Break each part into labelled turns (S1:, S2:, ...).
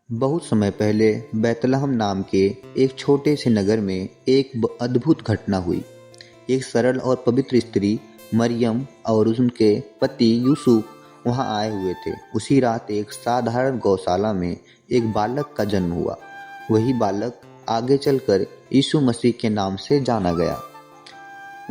S1: बहुत समय पहले बैतलहम नाम के एक छोटे से नगर में एक अद्भुत घटना हुई। एक सरल और पवित्र स्त्री मरियम और उनके पति यूसुफ वहां आए हुए थे। उसी रात एक साधारण गौशाला में एक बालक का जन्म हुआ। वही बालक आगे चलकर यीशु मसीह के नाम से जाना गया।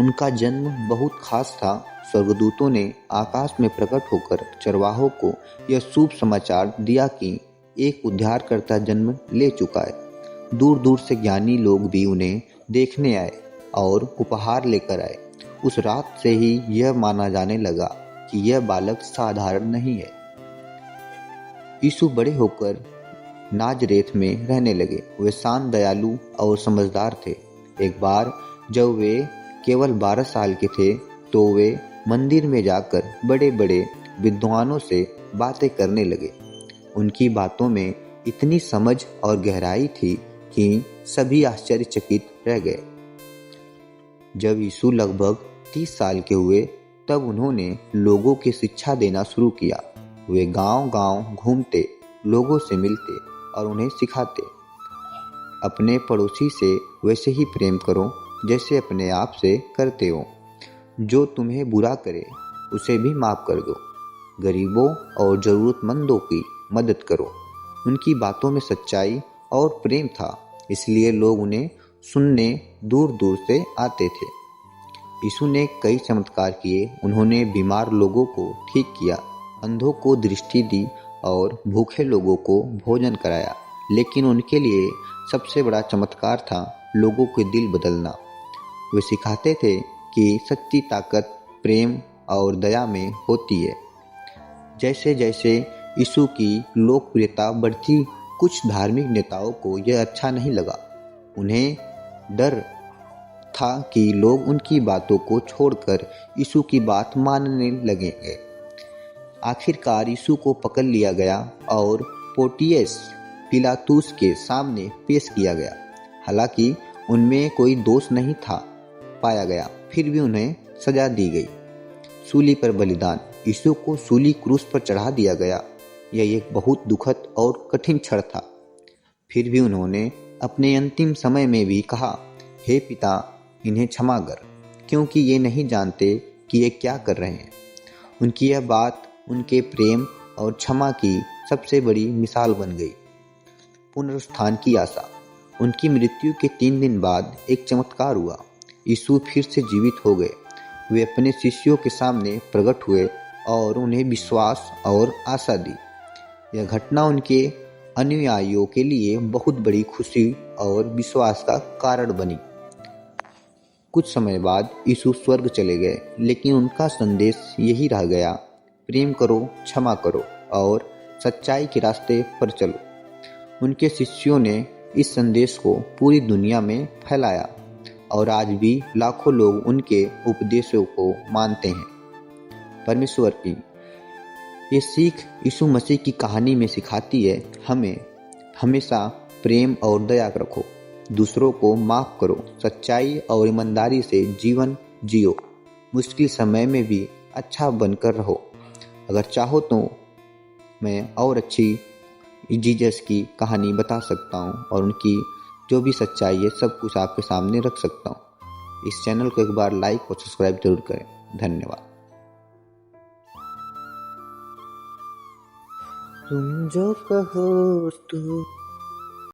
S1: उनका जन्म बहुत खास था। स्वर्गदूतों ने आकाश में प्रकट होकर चरवाहों को यह शुभ समाचार दिया कि एक उद्धारकर्ता जन्म ले चुका है। दूर दूर से ज्ञानी लोग भी उन्हें देखने आए और उपहार लेकर आए। उस रात से ही यह माना जाने लगा कि यह बालक साधारण नहीं है। यीशु बड़े होकर नाजरेथ में रहने लगे। वे शांत, दयालु और समझदार थे। एक बार जब वे केवल 12 साल के थे तो वे मंदिर में जाकर बड़े बड़े विद्वानों से बातें करने लगे। उनकी बातों में इतनी समझ और गहराई थी कि सभी आश्चर्यचकित रह गए। जब यीशु लगभग 30 साल के हुए तब उन्होंने लोगों की शिक्षा देना शुरू किया। वे गांव-गांव घूमते, लोगों से मिलते और उन्हें सिखाते, अपने पड़ोसी से वैसे ही प्रेम करो जैसे अपने आप से करते हो। जो तुम्हें बुरा करे उसे भी माफ कर दो। गरीबों और ज़रूरतमंदों की मदद करो। उनकी बातों में सच्चाई और प्रेम था, इसलिए लोग उन्हें सुनने दूर दूर से आते थे। यीशु ने कई चमत्कार किए। उन्होंने बीमार लोगों को ठीक किया, अंधों को दृष्टि दी और भूखे लोगों को भोजन कराया। लेकिन उनके लिए सबसे बड़ा चमत्कार था लोगों के दिल बदलना। वे सिखाते थे कि सच्ची ताकत प्रेम और दया में होती है। जैसे जैसे यीशु की लोकप्रियता बढ़ती, कुछ धार्मिक नेताओं को यह अच्छा नहीं लगा। उन्हें डर था कि लोग उनकी बातों को छोड़कर यीशु की बात मानने लगेंगे। आखिरकार यीशु को पकड़ लिया गया और पोंटियस पिलातुस के सामने पेश किया गया। हालांकि उनमें कोई दोष नहीं था पाया गया, फिर भी उन्हें सजा दी गई। सूली पर बलिदान। यीशु को सूली क्रूस पर चढ़ा दिया गया। यह एक बहुत दुखद और कठिन क्षण था। फिर भी उन्होंने अपने अंतिम समय में भी कहा, हे पिता, इन्हें क्षमा कर, क्योंकि ये नहीं जानते कि ये क्या कर रहे हैं। उनकी यह बात उनके प्रेम और क्षमा की सबसे बड़ी मिसाल बन गई। पुनरुत्थान की आशा। उनकी मृत्यु के 3 दिन बाद एक चमत्कार हुआ। यीशु फिर से जीवित हो गए। वे अपने शिष्यों के सामने प्रकट हुए और उन्हें विश्वास और आशा दी। यह घटना उनके अनुयायियों के लिए बहुत बड़ी खुशी और विश्वास का कारण बनी। कुछ समय बाद यीशु स्वर्ग चले गए, लेकिन उनका संदेश यही रह गया, प्रेम करो, क्षमा करो और सच्चाई के रास्ते पर चलो। उनके शिष्यों ने इस संदेश को पूरी दुनिया में फैलाया और आज भी लाखों लोग उनके उपदेशों को मानते हैं। परमेश्वर की ये सीख यीशु मसीह की कहानी में सिखाती है, हमें हमेशा प्रेम और दया रखो, दूसरों को माफ करो, सच्चाई और ईमानदारी से जीवन जियो, मुश्किल समय में भी अच्छा बनकर रहो। अगर चाहो तो मैं और अच्छी जीसस की कहानी बता सकता हूँ और उनकी जो भी सच्चाई है सब कुछ आपके सामने रख सकता हूँ। इस चैनल को एक बार लाइक और सब्सक्राइब जरूर करें। धन्यवाद।
S2: तुम जो कहो तो